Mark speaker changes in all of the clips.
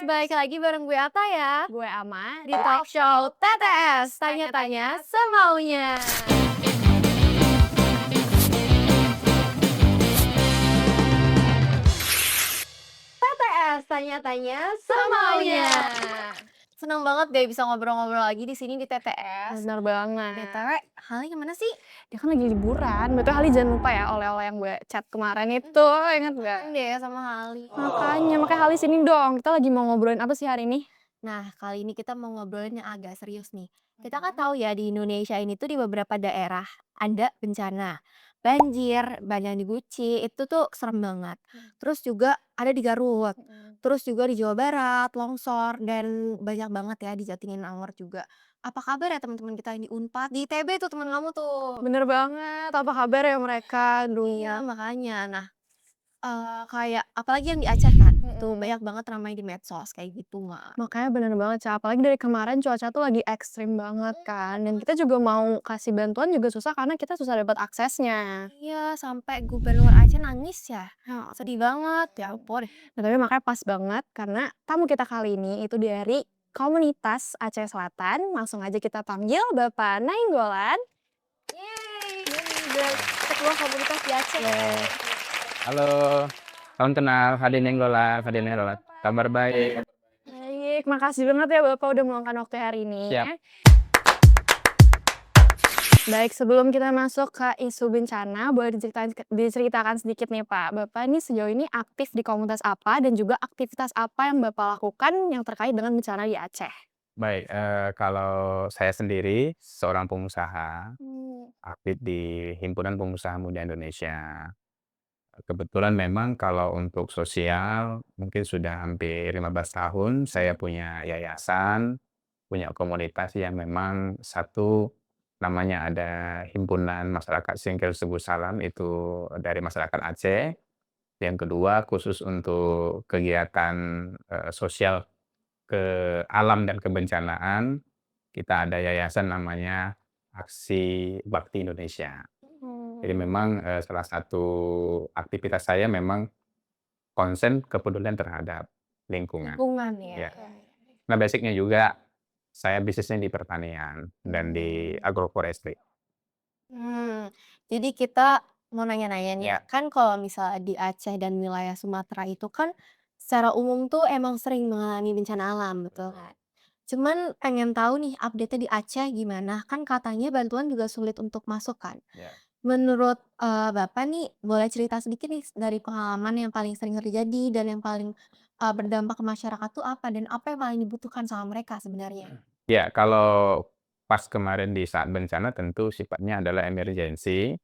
Speaker 1: balik lagi bareng gue Ata ya
Speaker 2: Gue Ama.
Speaker 1: di talk show TTS, tanya-tanya semaunya. TTS, tanya-tanya semaunya. Senang banget deh bisa ngobrol-ngobrol lagi di sini di TTS.
Speaker 2: Bener banget.
Speaker 1: BTW, Hali kemana sih?
Speaker 2: Dia kan lagi liburan. Betul Hali jangan lupa ya oleh-oleh yang gue chat kemarin itu. Ingat gak?
Speaker 1: Kangen deh sama Hali.
Speaker 2: Makanya Hali sini dong. Kita lagi mau ngobrolin apa sih hari ini?
Speaker 1: Nah, kali ini kita mau ngobrolin yang agak serius nih. Kita kan tahu ya di Indonesia ini tuh di beberapa daerah ada bencana. Banjir, banyak di Guci, itu tuh serem banget. Terus juga ada di Garut. Terus juga di Jawa Barat, longsor, dan banyak banget ya di Jatinangor juga. Apa kabar ya teman-teman kita yang di Unpad? Di ITB tuh teman kamu tuh.
Speaker 2: Bener banget. Apa kabar ya mereka?
Speaker 1: Iya,
Speaker 2: Dunia.
Speaker 1: makanya. Nah, kayak apalagi yang di Aceh kan, tuh banyak banget ramai di medsos kayak gitu, Mbak.
Speaker 2: Makanya bener banget, Ca. Apalagi dari kemarin cuaca tuh lagi ekstrim banget kan. Dan kita juga mau kasih bantuan juga susah karena kita susah dapat aksesnya.
Speaker 1: Iya, sampai gubernur Aceh nangis ya.
Speaker 2: Ya,
Speaker 1: Sedih banget, ya ampun.
Speaker 2: nah, tapi makanya pas banget karena tamu kita kali ini itu dari komunitas Aceh Selatan. Langsung aja kita panggil Bapak Nainggolan.
Speaker 1: Yeay, ini udah ketua komunitas di Aceh.
Speaker 3: Halo, salam kenal, Fadil Nenggolan, kabar baik.
Speaker 2: Baik, makasih banget ya Bapak udah meluangkan waktu hari ini.
Speaker 3: Siap.
Speaker 2: Baik, sebelum kita masuk ke isu bencana, boleh diceritakan sedikit nih Pak. Bapak ini sejauh ini aktif di komunitas apa dan juga aktivitas apa yang Bapak lakukan yang terkait dengan bencana di Aceh?
Speaker 3: Baik, kalau saya sendiri seorang pengusaha, aktif di Himpunan Pengusaha Muda Indonesia. Kebetulan memang kalau untuk sosial mungkin sudah hampir 15 tahun saya punya yayasan, punya komunitas yang memang satu namanya ada Himpunan Masyarakat Singkel Suku Salam itu dari masyarakat Aceh. Yang kedua khusus untuk kegiatan, sosial ke alam dan kebencanaan, kita ada yayasan namanya Aksi Bakti Indonesia. Jadi memang, salah satu aktivitas saya memang konsen kepedulian terhadap lingkungan,
Speaker 1: Lingkungan ya.
Speaker 3: ya. Nah, basic-nya juga saya bisnisnya di pertanian dan di agroforestry.
Speaker 1: Hmm, jadi kita mau nanya-nanya nih,
Speaker 3: Ya.
Speaker 1: kan kalau misalnya di Aceh dan wilayah Sumatera itu kan secara umum tuh emang sering mengalami bencana alam, betul kan? Cuman pengen tahu nih update-nya di Aceh gimana? Kan katanya bantuan juga sulit untuk masuk kan?
Speaker 3: Ya.
Speaker 1: Menurut, Bapak nih boleh cerita sedikit nih dari pengalaman yang paling sering terjadi dan yang paling, berdampak ke masyarakat tuh apa? Dan apa yang paling dibutuhkan sama mereka sebenarnya?
Speaker 3: Ya, kalau pas kemarin di saat bencana tentu sifatnya adalah emergensi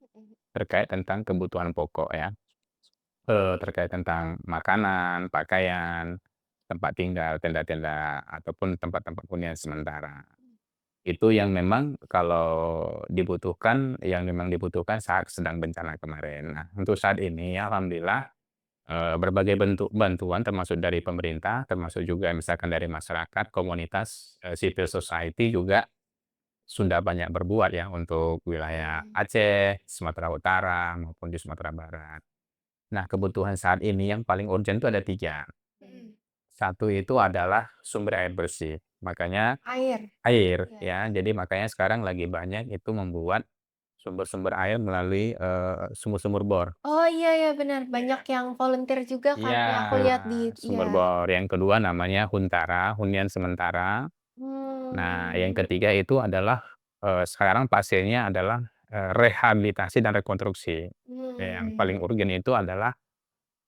Speaker 3: terkait tentang kebutuhan pokok ya. Terkait tentang makanan, pakaian, tempat tinggal, tenda-tenda, ataupun tempat-tempat hunian sementara. Itu yang memang kalau dibutuhkan, yang memang dibutuhkan saat sedang bencana kemarin. Nah, untuk saat ini alhamdulillah, berbagai bentuk bantuan termasuk dari pemerintah, termasuk juga misalkan dari masyarakat, komunitas, civil society juga sudah banyak berbuat ya untuk wilayah Aceh, Sumatera Utara, maupun di Sumatera Barat. Nah, kebutuhan saat ini yang paling urgent itu ada 3. Satu itu adalah sumber air bersih, makanya
Speaker 1: Air?
Speaker 3: air
Speaker 1: Iya.
Speaker 3: ya. Jadi makanya sekarang lagi banyak itu membuat sumber-sumber air melalui, sumur-sumur bor.
Speaker 1: Oh, iya iya benar, banyak yang volunteer juga kan
Speaker 3: Iya,
Speaker 1: ya, aku lihat di iya.
Speaker 3: sumber bor. Yang kedua namanya huntara, hunian sementara. Nah, yang
Speaker 1: Mmm,
Speaker 3: ketiga itu adalah, sekarang pasiennya adalah, rehabilitasi dan rekonstruksi. Yang paling
Speaker 1: mmm,
Speaker 3: urgen itu adalah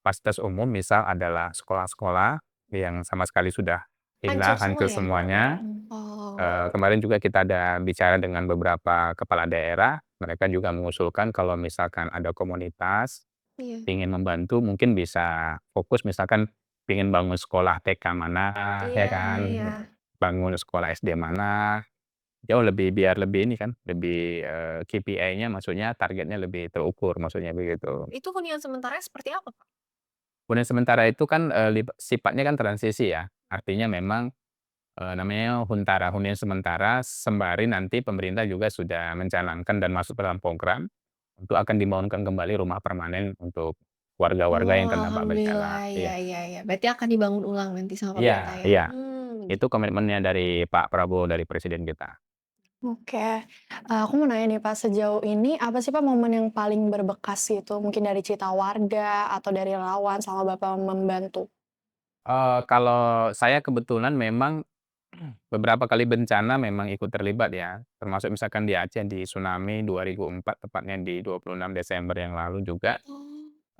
Speaker 3: fasilitas umum, misal adalah sekolah-sekolah yang sama sekali sudah
Speaker 1: hancur
Speaker 3: hilang,
Speaker 1: semua
Speaker 3: hancur
Speaker 1: ya?
Speaker 3: semuanya.
Speaker 1: Oh,
Speaker 3: Kemarin juga kita ada bicara dengan beberapa kepala daerah, mereka juga mengusulkan kalau misalkan ada komunitas
Speaker 1: iya.
Speaker 3: ingin membantu mungkin bisa fokus misalkan ingin bangun sekolah TK mana, ya
Speaker 1: Iya
Speaker 3: kan,
Speaker 1: iya.
Speaker 3: bangun sekolah SD mana, jauh lebih biar lebih ini kan, lebih, KPI-nya maksudnya targetnya lebih terukur, maksudnya begitu.
Speaker 1: Itu hunian sementaranya seperti apa, Pak?
Speaker 3: Hunian sementara itu kan, sifatnya kan transisi ya, artinya memang, namanya huntara, hunian sementara sembari nanti pemerintah juga sudah mencanangkan dan masuk ke dalam program untuk akan dibangunkan kembali rumah permanen untuk warga-warga yang
Speaker 1: Oh,
Speaker 3: terdampak bencana.
Speaker 1: alhamdulillah,
Speaker 3: Iya.
Speaker 1: iya iya iya. Berarti akan dibangun ulang nanti sama
Speaker 3: Iya
Speaker 1: pemerintah ya?
Speaker 3: iya.
Speaker 1: Begitu.
Speaker 3: Itu komitmennya dari Pak Prabowo, dari presiden kita.
Speaker 2: Oke, aku mau nanya nih Pak, sejauh ini apa sih Pak momen yang paling berbekas gitu, mungkin dari cerita warga atau dari relawan selama Bapak membantu?
Speaker 3: Kalau saya kebetulan memang beberapa kali bencana memang ikut terlibat ya, termasuk misalkan di Aceh di tsunami 2004 tepatnya di 26 Desember yang lalu juga,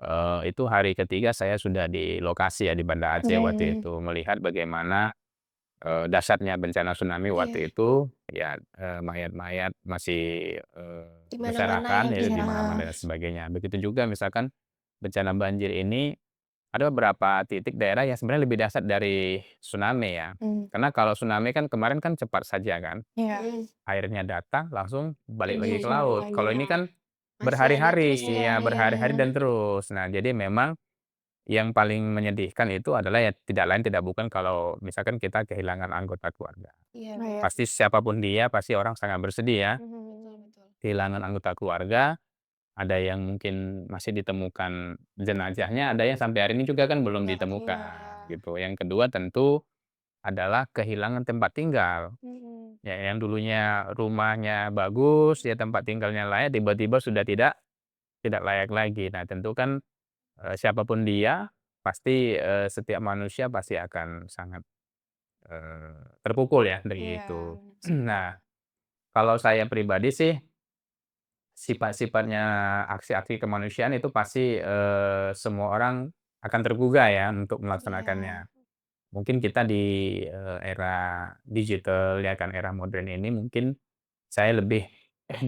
Speaker 1: Oh,
Speaker 3: itu hari ketiga saya sudah di lokasi ya, di Banda Aceh waktu
Speaker 2: Mmm,
Speaker 3: itu, melihat bagaimana, dahsyatnya bencana tsunami
Speaker 1: iya.
Speaker 3: waktu itu, ya, mayat-mayat masih,
Speaker 1: Di mana-mana ya
Speaker 3: berserakan ya di
Speaker 1: berserakan.
Speaker 3: mana-mana dan sebagainya. Begitu juga misalkan bencana banjir ini ada beberapa titik daerah yang sebenarnya lebih dahsyat dari tsunami ya.
Speaker 2: mmm,
Speaker 3: Karena kalau tsunami kan kemarin kan cepat saja kan,
Speaker 2: iya,
Speaker 1: Mhm.
Speaker 3: airnya datang langsung balik lagi ke
Speaker 2: langsung balik
Speaker 3: laut.
Speaker 2: lagi
Speaker 3: Kalau
Speaker 2: ya.
Speaker 3: ini kan
Speaker 1: Masih ada
Speaker 3: berhari-hari,
Speaker 1: terus ya,
Speaker 3: ya
Speaker 1: iya.
Speaker 3: berhari-hari dan terus. Nah, jadi memang yang paling menyedihkan itu adalah ya tidak lain tidak bukan kalau misalkan kita kehilangan anggota keluarga.
Speaker 1: Iya
Speaker 2: Oh
Speaker 1: bener.
Speaker 2: ya,
Speaker 3: Pasti siapapun dia, pasti orang sangat bersedih ya,
Speaker 1: Betul
Speaker 2: mhm,
Speaker 1: betul.
Speaker 3: kehilangan anggota keluarga. Ada yang mungkin masih ditemukan jenazahnya, ada yang sampai hari ini juga kan belum
Speaker 1: Enggak ketemu.
Speaker 3: ditemukan, gitu. Yang kedua tentu adalah kehilangan tempat tinggal.
Speaker 2: mhm,
Speaker 3: Ya, yang dulunya rumahnya bagus, ya tempat tinggalnya layak, tiba-tiba sudah tidak layak lagi. Nah, tentu kan, siapa dia, pasti, setiap manusia pasti akan sangat, terpukul ya dari
Speaker 2: iya,
Speaker 3: itu.
Speaker 2: setuju.
Speaker 3: Nah, kalau saya pribadi sih, sifat-sifatnya aksi-aksi kemanusiaan itu pasti, semua orang akan tergugah ya untuk
Speaker 1: Iya.
Speaker 3: melaksanakannya. Mungkin kita di, era digital ya kan, era modern ini mungkin saya lebih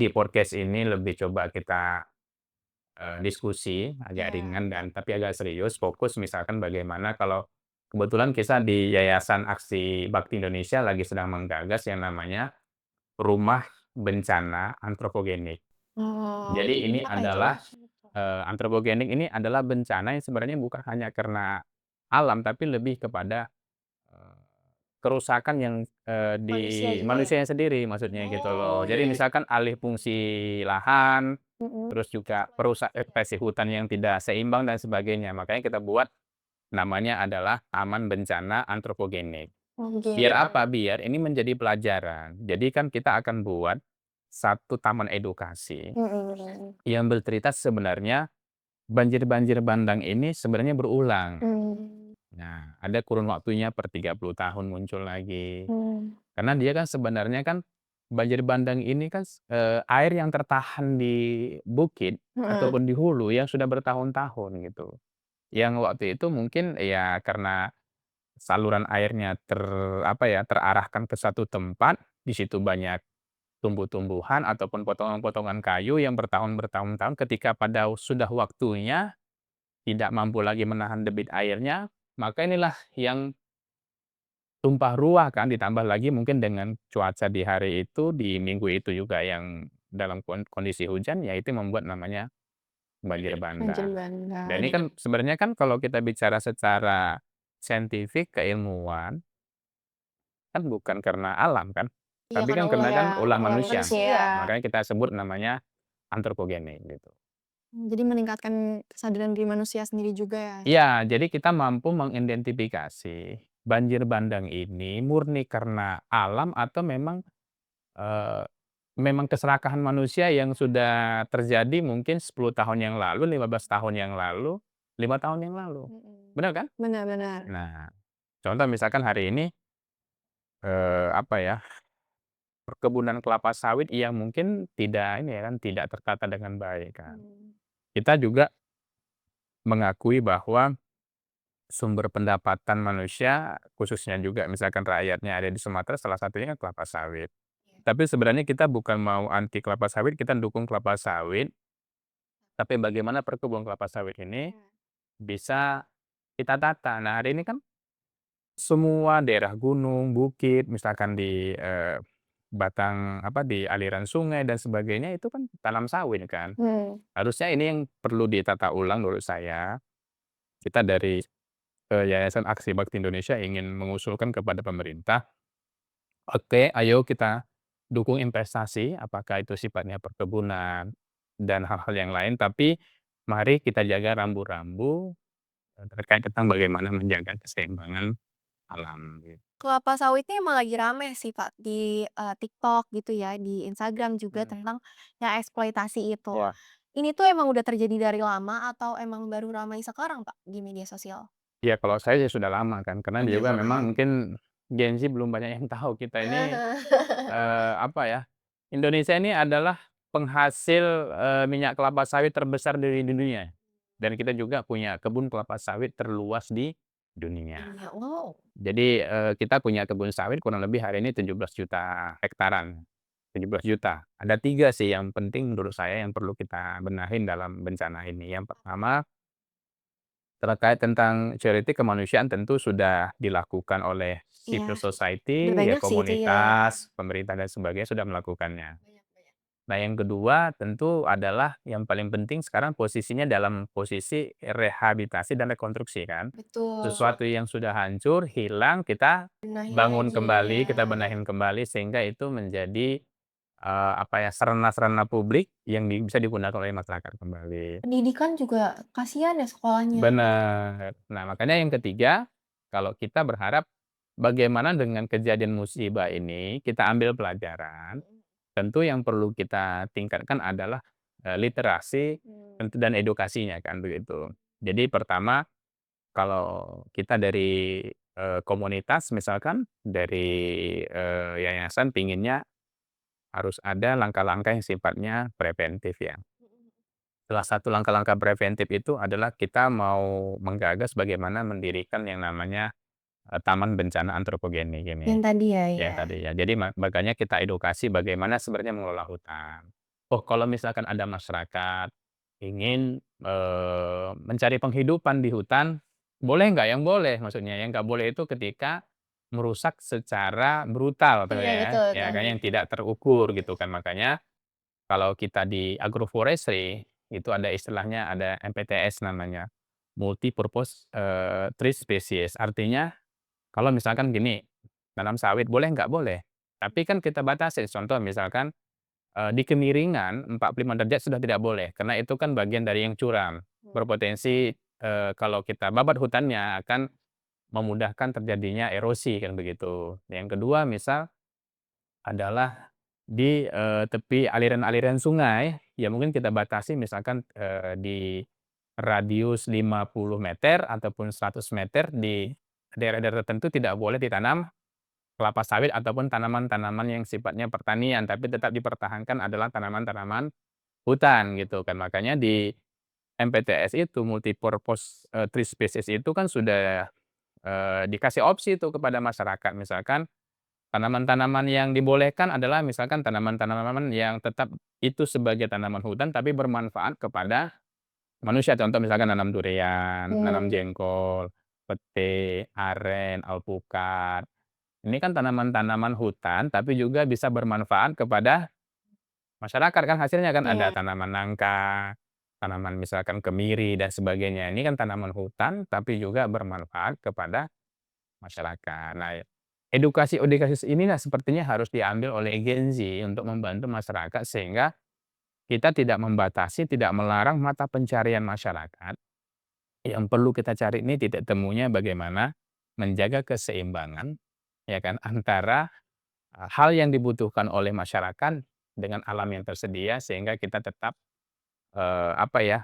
Speaker 3: di podcast ini lebih coba kita, diskusi agak
Speaker 1: Iya.
Speaker 3: ringan dan tapi agak serius, fokus misalkan bagaimana kalau kebetulan kita di Yayasan Aksi Bakti Indonesia lagi sedang menggagas yang namanya Rumah Bencana Antropogenik.
Speaker 2: Oh,
Speaker 3: Jadi ini
Speaker 1: Apa itu?
Speaker 3: adalah, antropogenik ini adalah bencana yang sebenarnya bukan hanya karena alam, tapi lebih kepada Eee, kerusakan yang, di
Speaker 1: Manusia juga ya?
Speaker 3: manusianya sendiri maksudnya gitu
Speaker 1: Oh,
Speaker 3: loh. Jadi
Speaker 1: iya iya.
Speaker 3: misalkan alih fungsi lahan,
Speaker 2: mhm,
Speaker 3: terus juga ekspresi hutan yang tidak seimbang dan sebagainya. Makanya kita buat namanya adalah Taman Bencana Antropogenik.
Speaker 2: oh
Speaker 3: Biar
Speaker 2: gitu,
Speaker 3: apa? Biar ini menjadi pelajaran. Jadi kan kita akan buat satu taman edukasi
Speaker 2: mhm mhm,
Speaker 3: yang bercerita sebenarnya banjir-banjir bandang ini sebenarnya berulang.
Speaker 2: mmm,
Speaker 3: Nah, ada kurun waktunya per 30 tahun muncul lagi.
Speaker 2: mmm,
Speaker 3: Karena dia kan sebenarnya kan banjir bandang ini kan air yang tertahan di bukit
Speaker 2: heeh,
Speaker 3: ataupun di hulu yang sudah bertahun-tahun gitu. Yang waktu itu mungkin ya karena saluran airnya apa ya, terarahkan ke satu tempat, di situ banyak tumbuh-tumbuhan ataupun potongan-potongan kayu yang bertahun-tahun ketika sudah waktunya tidak mampu lagi menahan debit airnya, maka inilah yang tumpah ruah kan, ditambah lagi mungkin dengan cuaca di hari itu, di minggu itu juga yang dalam kondisi hujan, ya itu membuat namanya banjir
Speaker 2: banjir
Speaker 3: bandang. Dan
Speaker 2: bandang,
Speaker 3: ini kan sebenarnya kan kalau kita bicara secara saintifik, keilmuan, kan bukan karena alam kan,
Speaker 1: Iya
Speaker 3: tapi
Speaker 1: karena
Speaker 3: kan
Speaker 1: ulah
Speaker 3: karena kan ulah
Speaker 2: ulah
Speaker 3: manusia.
Speaker 2: manusia.
Speaker 1: manusia.
Speaker 3: Makanya kita sebut namanya antropogenik gitu.
Speaker 2: Jadi meningkatkan kesadaran diri manusia sendiri juga ya?
Speaker 3: Iya, jadi kita mampu mengidentifikasi banjir bandang ini murni karena alam atau Eee, memang keserakahan manusia yang sudah terjadi mungkin 10 tahun yang lalu, 15 tahun yang lalu, 5 tahun yang lalu.
Speaker 2: Mhm,
Speaker 3: Benar kan?
Speaker 2: benar benar,
Speaker 3: Nah, contoh misalkan hari ini, apa ya, perkebunan kelapa sawit yang mungkin tidak ini ya kan, tidak tertata dengan baik kan.
Speaker 2: mmm,
Speaker 3: Kita juga mengakui bahwa sumber pendapatan manusia, khususnya juga misalkan rakyatnya ada di Sumatera, salah satunya kan kelapa sawit. Tapi sebenarnya kita bukan mau anti kelapa sawit, kita dukung kelapa sawit. Tapi bagaimana perkebunan kelapa sawit ini
Speaker 2: iya,
Speaker 3: bisa kita tata. Nah, hari ini kan semua daerah gunung, bukit, misalkan di, batang apa, di aliran sungai dan sebagainya itu kan tanam sawit kan.
Speaker 2: mmm,
Speaker 3: Harusnya ini yang perlu ditata ulang menurut saya. Kita dari, Yayasan Aksi Bakti Indonesia ingin mengusulkan kepada pemerintah, oke, ayo kita dukung investasi, apakah itu sifatnya perkebunan dan hal-hal yang lain, tapi mari kita jaga rambu-rambu, terkait tentang bagaimana menjaga keseimbangan alam, gitu.
Speaker 1: Kelapa sawit ini emang lagi rame sih, Pak, di, TikTok gitu ya, di Instagram juga
Speaker 3: Mhm.
Speaker 1: tentang ya eksploitasi itu.
Speaker 3: Iya.
Speaker 1: Ini tuh emang udah terjadi dari lama atau emang baru ramai sekarang, Pak, di media sosial?
Speaker 3: Ya kalau saya sih sudah lama kan, karena
Speaker 1: Udah
Speaker 3: juga
Speaker 1: lama ya?
Speaker 3: memang mungkin Gen Z belum banyak yang tahu kita ini, apa ya, Indonesia ini adalah penghasil, minyak kelapa sawit terbesar di dunia, dan kita juga punya kebun kelapa sawit terluas di dunia.
Speaker 1: Dunia, wow.
Speaker 3: Jadi, kita punya kebun sawit kurang lebih hari ini 17 juta hektaran, 17 juta. Ada 3 sih yang penting menurut saya yang perlu kita benahin dalam bencana ini. Yang pertama, terkait tentang charity kemanusiaan tentu sudah dilakukan oleh
Speaker 1: Iya,
Speaker 3: civil
Speaker 1: udah
Speaker 3: society, ya
Speaker 1: banyak sih itu ya.
Speaker 3: komunitas, pemerintah dan sebagainya sudah melakukannya.
Speaker 1: Banyak banyak.
Speaker 3: Nah, yang kedua tentu adalah yang paling penting sekarang posisinya dalam posisi rehabilitasi dan rekonstruksi kan.
Speaker 1: Betul,
Speaker 3: Sesuatu yang sudah hancur, hilang, kita
Speaker 1: benahin
Speaker 3: bangun
Speaker 1: lagi,
Speaker 3: kembali,
Speaker 1: ya.
Speaker 3: kita benahin kembali sehingga itu menjadi, apa ya, sarana-sarana publik yang bisa digunakan oleh masyarakat kembali.
Speaker 1: Pendidikan juga kasihan ya sekolahnya.
Speaker 3: Benar. Nah, makanya yang ketiga, kalau kita berharap bagaimana dengan kejadian musibah ini kita ambil pelajaran,
Speaker 1: Mhm.
Speaker 3: tentu yang perlu kita tingkatkan adalah, literasi tentu dan edukasinya kan begitu. Jadi pertama, kalau kita dari, komunitas misalkan, dari, yayasan pinginnya harus ada langkah-langkah yang sifatnya preventif ya.
Speaker 1: Mhm.
Speaker 3: Salah satu langkah-langkah preventif itu adalah kita mau menggagas bagaimana mendirikan yang namanya, taman bencana antropogenik
Speaker 1: Yang
Speaker 3: ini,
Speaker 1: tadi ya,
Speaker 3: yang
Speaker 1: ya.
Speaker 3: tadi ya. Jadi makanya kita edukasi bagaimana sebenarnya mengelola hutan. Oh, kalau misalkan ada masyarakat ingin, mencari penghidupan di hutan, boleh nggak? Yang boleh maksudnya, yang nggak boleh itu ketika merusak secara brutal tuh
Speaker 1: Iya,
Speaker 3: ya,
Speaker 1: betul
Speaker 3: ya
Speaker 1: betul.
Speaker 3: kan, yang tidak terukur gitu kan. Makanya kalau kita di agroforestry, itu ada istilahnya, ada MPTS namanya, multipurpose, tree species. Artinya kalau misalkan gini, tanam sawit boleh nggak? Boleh. Tapi kan kita batasi, contoh misalkan, di kemiringan 45 derajat sudah tidak boleh, karena itu kan bagian dari yang curam. Berpotensi, kalau kita babat hutannya akan memudahkan terjadinya erosi, kan begitu. Yang kedua misal adalah di, tepi aliran-aliran sungai, ya mungkin kita batasi misalkan, di radius 50 meter ataupun 100 meter di daerah-daerah tertentu tidak boleh ditanam kelapa sawit ataupun tanaman-tanaman yang sifatnya pertanian, tapi tetap dipertahankan adalah tanaman-tanaman hutan gitu kan. Makanya di MPTS itu multipurpose, tree species itu kan sudah, dikasih opsi tuh kepada masyarakat. Misalkan tanaman-tanaman yang dibolehkan adalah misalkan tanaman-tanaman yang tetap itu sebagai tanaman hutan, tapi bermanfaat kepada manusia. Contoh misalkan nanam durian, nanam
Speaker 1: Mmm.
Speaker 3: jengkol, pete, aren, alpukat. Ini kan tanaman-tanaman hutan, tapi juga bisa bermanfaat kepada masyarakat kan hasilnya kan ada
Speaker 1: Iya.
Speaker 3: tanaman nangka, tanaman misalkan kemiri dan sebagainya. Ini kan tanaman hutan, tapi juga bermanfaat kepada masyarakat. Nah, edukasi-edukasi inilah sepertinya harus diambil oleh Gen Z untuk membantu masyarakat sehingga kita tidak membatasi, tidak melarang mata pencarian masyarakat. Yang perlu kita cari ini titik temunya bagaimana menjaga keseimbangan, ya kan, antara, hal yang dibutuhkan oleh masyarakat dengan alam yang tersedia sehingga kita tetap, apa ya,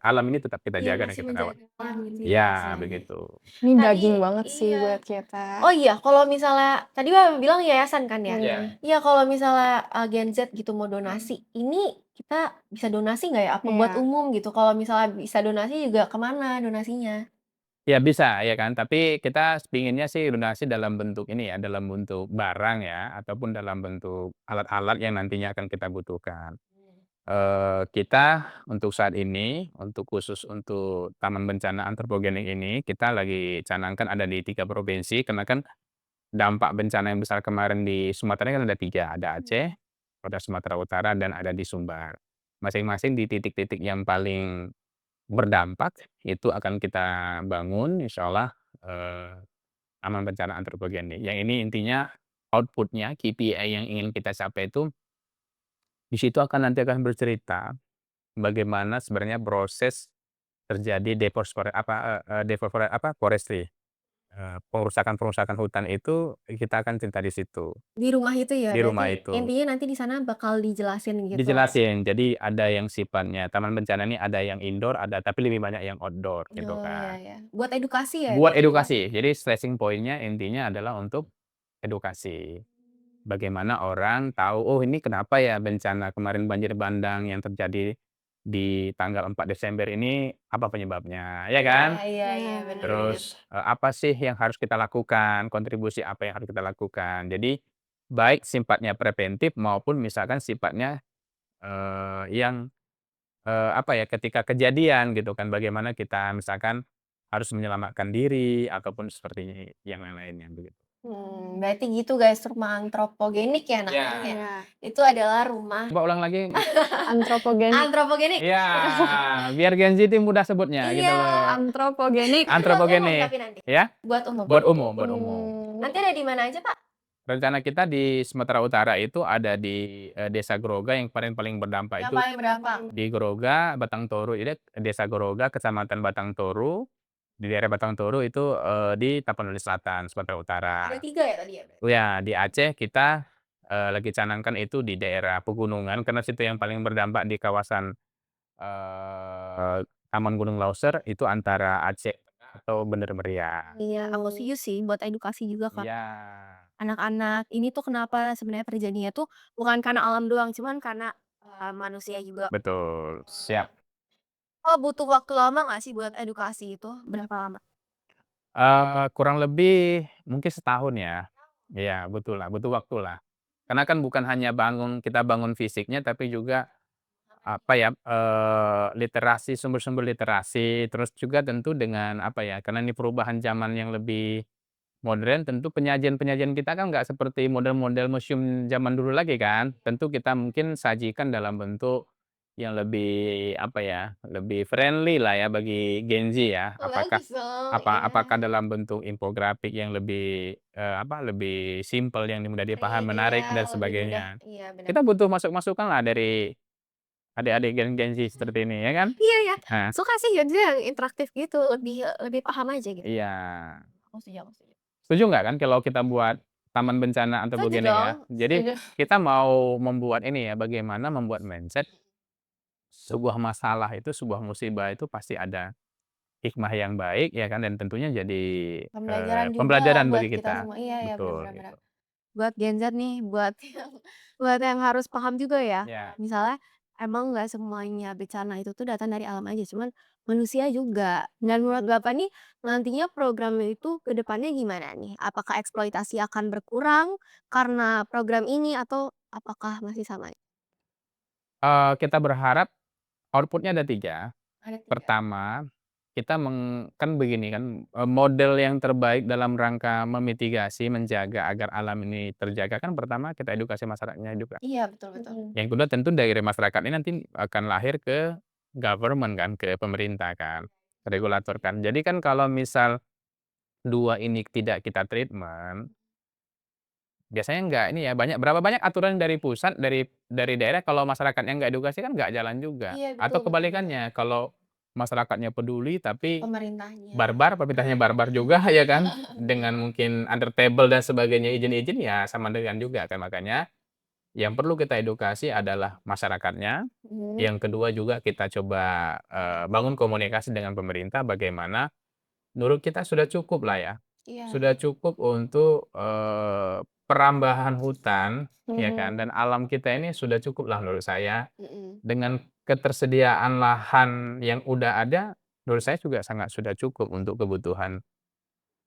Speaker 3: alam ini tetap kita
Speaker 1: Iya,
Speaker 3: jaga dan
Speaker 1: masih
Speaker 3: kita rawat.
Speaker 1: menjaga alam gitu ya
Speaker 3: Ya
Speaker 1: istilahnya.
Speaker 3: begitu.
Speaker 2: Ini
Speaker 1: Tadi
Speaker 2: daging banget sih
Speaker 1: iya.
Speaker 2: buat kita.
Speaker 1: Oh iya, kalau misalnya tadi Mbak bilang yayasan kan ya?
Speaker 2: Iya.
Speaker 1: Iya, kalau misalnya, Gen Z gitu mau donasi, ini kita bisa donasi nggak ya? Apa buat
Speaker 2: Iya.
Speaker 1: umum gitu? Kalau misalnya bisa donasi juga ke mana donasinya?
Speaker 3: Ya bisa, ya kan, tapi kita pinginnya sih donasi dalam bentuk ini ya, dalam bentuk barang ya, ataupun dalam bentuk alat-alat yang nantinya akan kita butuhkan. Kita untuk saat ini, untuk khusus untuk Taman Bencana Antropogenik ini, kita lagi canangkan ada di 3 provinsi, karena kan dampak bencana yang besar kemarin di Sumatera kan ada 3, ada Aceh, ada Sumatera Utara, dan ada di Sumbar. Masing-masing di titik-titik yang paling berdampak, itu akan kita bangun insyaallah, taman bencana antropogenik. Yang ini intinya output-nya, KPI yang ingin kita capai itu, di situ nanti akan bercerita bagaimana sebenarnya proses terjadi forestry, pengerusakan hutan itu kita akan cerita di situ,
Speaker 1: Di rumah itu ya,
Speaker 3: di rumah
Speaker 1: berarti
Speaker 3: itu.
Speaker 1: intinya nanti di sana bakal dijelasin gitu?
Speaker 3: Dijelasin, jadi ada yang sifatnya taman bencana ini ada yang indoor, ada tapi lebih banyak yang outdoor gitu
Speaker 1: Oh, ya
Speaker 3: kan.
Speaker 1: ya. Buat edukasi ya
Speaker 3: Buat
Speaker 1: berarti ya?
Speaker 3: edukasi, jadi stressing point-nya intinya adalah untuk edukasi. Bagaimana orang tahu, "Oh ini kenapa ya bencana kemarin banjir bandang yang terjadi di tanggal 4 Desember ini, apa penyebabnya?" Ya
Speaker 1: Iya
Speaker 3: kan?
Speaker 1: iya iya,
Speaker 2: Iya.
Speaker 1: bener bener.
Speaker 3: Terus, apa sih yang harus kita lakukan, kontribusi apa yang harus kita lakukan. Jadi, baik sifatnya preventif maupun misalkan sifatnya, yang, apa ya, ketika kejadian gitu kan, bagaimana kita misalkan harus menyelamatkan diri ataupun seperti yang lain-lainnya begitu.
Speaker 1: Berarti gitu guys, rumah antropogenik ya namanya?
Speaker 3: Ya.
Speaker 2: Iya.
Speaker 1: Itu adalah rumah
Speaker 3: Coba ulang lagi.
Speaker 2: Antropogenik.
Speaker 1: antropogenik?
Speaker 3: Iya, biar Gen Z itu mudah sebutnya gitu
Speaker 1: Iya,
Speaker 3: loh.
Speaker 2: Antropogenik.
Speaker 1: itu buat umum
Speaker 3: Antropogenik,
Speaker 1: tapi nanti?
Speaker 3: ya?
Speaker 1: Buat umum?
Speaker 3: Buat umum buat umum.
Speaker 1: Nanti ada di mana aja, Pak?
Speaker 3: Rencana kita di Sumatera Utara itu ada di, Desa Groga yang paling paling berdampak
Speaker 1: Yang
Speaker 3: itu
Speaker 1: paling berdampak?
Speaker 3: di Groga, Batang Toru. Jadi Desa Groga, Kecamatan Batang Toru, di daerah Batang Toru itu, di Tapanuli Selatan, Sumatera Utara.
Speaker 1: Ada 3 ya tadi ya berarti?
Speaker 3: Ya, di Aceh kita, lagi canangkan itu di daerah pegunungan karena situ yang paling berdampak di kawasan, Taman Gunung Lauser itu antara Aceh atau Bener Meriah.
Speaker 1: Iya, aku setuju sih buat edukasi juga kan.
Speaker 3: Iya,
Speaker 1: Anak-anak ini tuh kenapa sebenarnya terjadinya tuh bukan karena alam doang, cuman karena, manusia juga.
Speaker 3: betul, siap.
Speaker 1: Oh, butuh waktu lama nggak sih buat edukasi itu? Berapa lama?
Speaker 3: Kurang lebih mungkin setahun ya. Iya, betul lah, butuh waktu lah. Karena kan bukan hanya kita bangun fisiknya, tapi juga, apa ya, literasi, sumber-sumber literasi, terus juga tentu dengan, apa ya, karena ini perubahan zaman yang lebih modern, tentu penyajian-penyajian kita kan nggak seperti model-model museum zaman dulu lagi kan. Tentu kita mungkin sajikan dalam bentuk yang lebih, apa ya, lebih friendly lah ya bagi Gen Z ya.
Speaker 1: Oh, bagus dong,
Speaker 3: Apakah
Speaker 1: iya.
Speaker 3: dalam bentuk infografik yang lebih, lebih simpel, yang mudah dipahami,
Speaker 1: Iya,
Speaker 3: menarik dan
Speaker 1: lebih mudah
Speaker 3: sebagainya.
Speaker 1: iya bener.
Speaker 3: Kita butuh masukan lah dari adik-adik Gen Z seperti ini, ya kan?
Speaker 1: Iya ya,
Speaker 3: Nah,
Speaker 1: suka sih jadi yang interaktif gitu, lebih lebih paham aja gitu.
Speaker 3: iya.
Speaker 1: Aku setuju aku setuju.
Speaker 3: Setuju nggak kan kalau kita buat taman bencana
Speaker 1: Setuju
Speaker 3: antropogenik
Speaker 1: dong,
Speaker 3: ya? Jadi
Speaker 1: setuju.
Speaker 3: kita mau membuat ini ya, bagaimana membuat mindset sebuah masalah itu, sebuah musibah itu pasti ada hikmah yang baik ya kan, dan tentunya jadi,
Speaker 1: Pembelajaran juga
Speaker 3: pembelajaran
Speaker 1: buat
Speaker 3: bagi
Speaker 1: kita
Speaker 3: kita.
Speaker 1: semua. Iya iya, bener
Speaker 3: Betul,
Speaker 1: bener bener.
Speaker 3: gitu.
Speaker 1: Buat Gen Z nih, buat yang harus paham juga ya.
Speaker 3: Ya.
Speaker 1: Misalnya emang nggak semuanya bencana itu tuh datang dari alam aja, cuman manusia juga. Dan menurut Bapak nih, nantinya program itu ke depannya gimana nih? Apakah eksploitasi akan berkurang karena program ini atau apakah masih sama?
Speaker 3: Kita berharap output-nya ada 3.
Speaker 1: Ada 3.
Speaker 3: Pertama, kita kan begini kan, model yang terbaik dalam rangka memitigasi, menjaga agar alam ini terjaga kan pertama kita edukasi masyarakatnya juga.
Speaker 1: Iya, betul betul.
Speaker 3: Yang kedua tentu dari masyarakat ini nanti akan lahir ke government kan, ke pemerintah kan, regulator kan. Jadi kan kalau misal 2 ini tidak kita treatment, biasanya nggak ini ya, berapa banyak aturan dari pusat, dari daerah, kalau masyarakatnya nggak edukasi kan nggak jalan juga.
Speaker 1: Iya, betul
Speaker 3: Atau
Speaker 1: betul betul.
Speaker 3: kebalikannya, kalau masyarakatnya peduli tapi
Speaker 1: Pemerintahnya.
Speaker 3: barbar, pemerintahnya barbar juga ya kan, dengan mungkin under table dan sebagainya, izin-izin ya sama dengan juga kan. Makanya yang perlu kita edukasi adalah masyarakatnya,
Speaker 1: Mhm.
Speaker 3: yang kedua juga kita coba, bangun komunikasi dengan pemerintah bagaimana menurut kita sudah cukup lah ya,
Speaker 1: Iya.
Speaker 3: sudah cukup untuk, perambahan hutan ya
Speaker 1: Mhm.
Speaker 3: kan, dan alam kita ini sudah cukup lah menurut saya,
Speaker 1: Mhm.
Speaker 3: dengan ketersediaan lahan yang udah ada, menurut saya juga sangat sudah cukup untuk kebutuhan,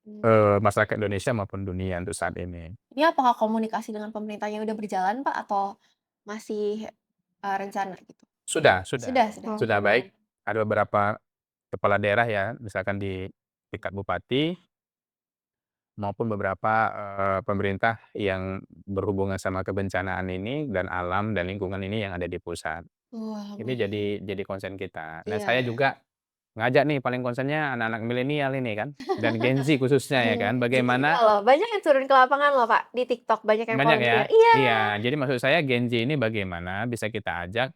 Speaker 1: Mmm.
Speaker 3: masyarakat Indonesia maupun dunia untuk saat ini.
Speaker 1: Ini apakah komunikasi dengan pemerintahnya udah berjalan, Pak, atau masih, rencana gitu?
Speaker 3: Sudah
Speaker 1: Sudah
Speaker 3: sudah
Speaker 1: sudah.
Speaker 3: sudah baik, ada beberapa kepala daerah ya, misalkan di tingkat bupati, maupun beberapa, pemerintah yang berhubungan sama kebencanaan ini dan alam dan lingkungan ini yang ada di pusat. Ini
Speaker 1: Alhamdulillah.
Speaker 3: jadi konsen kita. Nah,
Speaker 1: Iya
Speaker 3: saya
Speaker 1: iya.
Speaker 3: juga ngajak nih paling konsennya anak-anak milenial ini kan, dan Gen Z khususnya ya kan,
Speaker 1: Iya
Speaker 3: bagaimana
Speaker 1: loh, banyak yang turun ke lapangan loh, Pak, di TikTok banyak yang
Speaker 3: banyak ya?
Speaker 1: volunteer. Iya.
Speaker 3: Iya, jadi maksud saya Gen Z ini bagaimana bisa kita ajak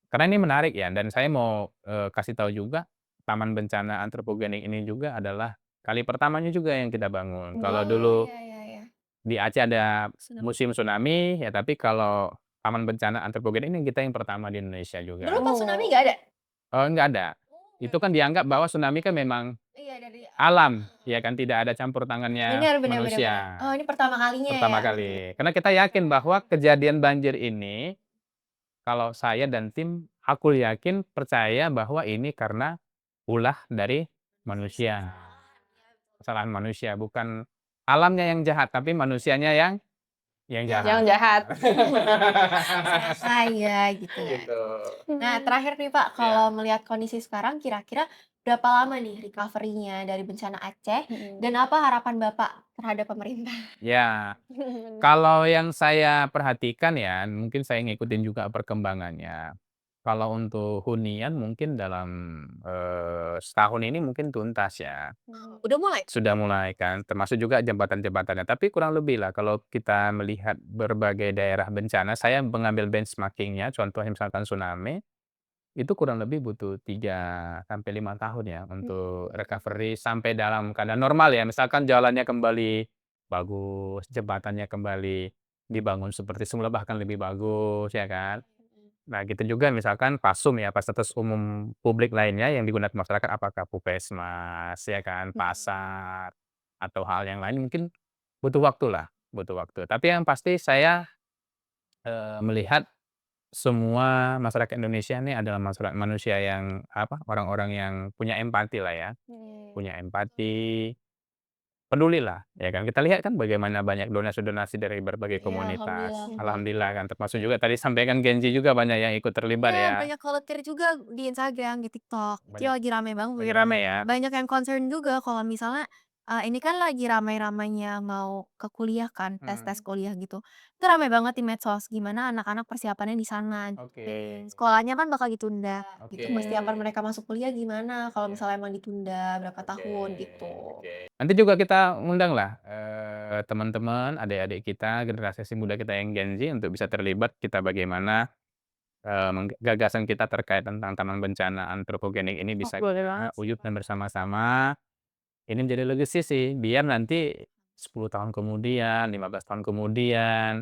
Speaker 3: Karena ini menarik ya, dan saya mau, kasih tahu juga, Taman Bencana Antropogenik ini juga adalah kali pertamanya juga yang kita bangun. Kalau dulu
Speaker 1: iya iya iya.
Speaker 3: di Aceh ada
Speaker 1: Tsunami.
Speaker 3: musim tsunami, ya tapi kalau Taman Bencana Antropogenik ini kita yang pertama di Indonesia
Speaker 1: Dulu
Speaker 3: juga.
Speaker 1: pas tsunami nggak ada?
Speaker 3: Nggak ada.
Speaker 1: Oke.
Speaker 3: Itu kan dianggap bahwa tsunami kan memang
Speaker 1: Iya dari
Speaker 3: alam, ya kan, tidak ada campur tangannya
Speaker 1: bener bener bener bener.
Speaker 3: manusia,
Speaker 1: Oh ini pertama kalinya
Speaker 3: pertama
Speaker 1: ya?
Speaker 3: kali. Karena kita yakin bahwa kejadian banjir ini, kalau saya dan tim, aku yakin percaya bahwa ini karena ulah dari manusia, kesalahan manusia, bukan alamnya yang jahat, tapi manusianya yang
Speaker 2: Yang
Speaker 3: jahat.
Speaker 2: jahat.
Speaker 1: Saya gitu kan.
Speaker 3: Gitu.
Speaker 1: Nah terakhir nih Pak,
Speaker 3: Iya.
Speaker 1: kalau melihat kondisi sekarang kira-kira berapa lama nih recovery-nya dari bencana Aceh dan apa harapan Bapak terhadap pemerintah?
Speaker 3: Ya, kalau yang saya perhatikan ya, mungkin saya ngikutin juga perkembangannya. Kalau untuk hunian mungkin dalam, setahun ini mungkin tuntas ya.
Speaker 1: Udah mulai?
Speaker 3: Sudah mulai kan, termasuk juga jembatan-jembatannya. Tapi kurang lebih lah kalau kita melihat berbagai daerah bencana, saya mengambil benchmarking-nya, contohnya misalkan tsunami, itu kurang lebih butuh 3 sampai 5 tahun ya untuk recovery sampai dalam keadaan normal ya. Misalkan jalannya kembali bagus, jembatannya kembali dibangun seperti semula bahkan lebih bagus ya kan. Nah gitu juga misalkan PASUM ya, fasilitas umum publik lainnya yang digunakan masyarakat apakah puskesmas ya kan, pasar, atau hal yang lain mungkin butuh waktulah, butuh waktu. Tapi yang pasti saya, melihat semua masyarakat Indonesia ini adalah manusia yang apa, orang-orang yang punya empati lah ya, punya empati, pedulilah, ya kan. Kita lihat kan bagaimana banyak donasi-donasi dari berbagai
Speaker 1: Iya
Speaker 3: komunitas,
Speaker 1: alhamdulillah.
Speaker 3: alhamdulillah kan, termasuk juga tadi sampaikan Genji juga banyak yang ikut terlibat
Speaker 1: Iya
Speaker 3: ya.
Speaker 1: banyak volunteer juga di Instagram, di TikTok, itu
Speaker 3: Banyak
Speaker 1: lagi rame banget.
Speaker 3: lagi rame ya.
Speaker 1: Banyak yang concern juga kalau misalnya, ini kan lagi ramai-ramainya mau ke kuliah kan, tes-tes
Speaker 3: Mhm,
Speaker 1: kuliah gitu. Itu rame banget di medsos, gimana anak-anak persiapannya di sana.
Speaker 3: oke,
Speaker 1: Sekolahnya kan bakal ditunda gitu, persiapan
Speaker 3: oke.
Speaker 1: mereka masuk kuliah gimana kalau
Speaker 3: Iya,
Speaker 1: misalnya emang ditunda berapa
Speaker 3: oke,
Speaker 1: tahun gitu.
Speaker 3: oke. Nanti juga kita undanglah, teman-teman, adik-adik kita, generasi muda kita yang Gen Z untuk bisa terlibat kita bagaimana, gagasan kita terkait tentang taman bencana antropogenik ini
Speaker 2: Oh,
Speaker 3: bisa
Speaker 2: boleh
Speaker 3: kita
Speaker 2: banget.
Speaker 3: wujudkan bersama-sama. Ini menjadi legacy sih, biar nanti 10 tahun kemudian, 15 tahun kemudian,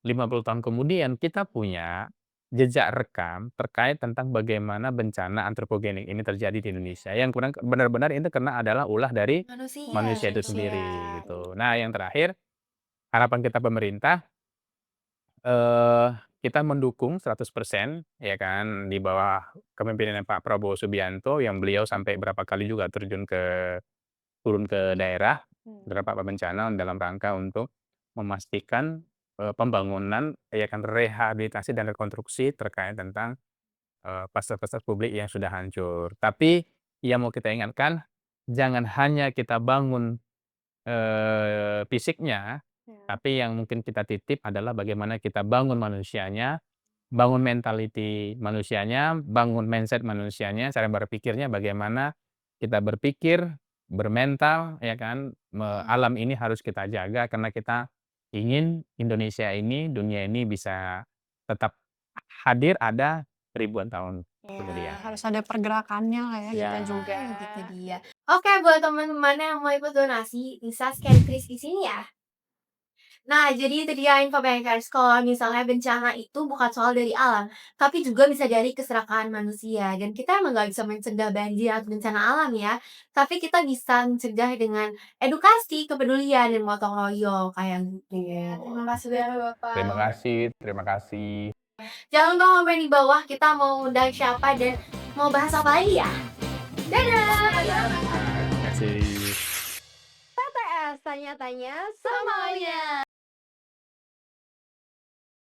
Speaker 3: 50 tahun kemudian kita punya jejak rekam terkait tentang bagaimana bencana antropogenik ini terjadi di Indonesia, yang kurang benar-benar itu karena adalah ulah dari
Speaker 1: Manusia.
Speaker 3: manusia itu
Speaker 1: Manusia.
Speaker 3: sendiri, gitu. Nah, yang terakhir, harapan kita pemerintah, eee, kita mendukung 100% ya kan, di bawah kepemimpinan Pak Prabowo Subianto yang beliau sampai berapa kali juga turun ke daerah, beberapa bencana dalam rangka untuk memastikan, pembangunan ya kan, rehabilitasi dan rekonstruksi terkait tentang, fasilitas publik yang sudah hancur. Tapi yang mau kita ingatkan, jangan hanya kita bangun, fisiknya, tapi yang mungkin kita titip adalah bagaimana kita bangun manusianya, bangun mentality manusianya, bangun mindset manusianya, cara berpikirnya bagaimana kita berpikir, bermental, ya kan, alam ini harus kita jaga karena kita ingin Indonesia ini, dunia ini bisa tetap hadir ada ribuan tahun kemudian.
Speaker 2: Harus ada pergerakannya lah ya kita
Speaker 3: Ya.
Speaker 2: juga.
Speaker 1: Gitu dia. Oke buat teman-teman yang mau ikut donasi, bisa scan kris di sini ya. Nah, jadi itu dia info bankers kalau misalnya bencana itu bukan soal dari alam, tapi juga bisa dari keserakahan manusia. Dan kita emang nggak bisa mencegah banjir atau bencana alam ya, tapi kita bisa mencegah dengan edukasi, kepedulian, dan gotong royong kayak gitu. Terima kasih banyak Bapak.
Speaker 3: Terima kasih, terima kasih.
Speaker 1: Jangan lupa komen di bawah kita mau undang siapa dan mau bahas apa lagi ya. Dadah!
Speaker 3: Terima kasih.
Speaker 1: TTS, tanya-tanya semuanya.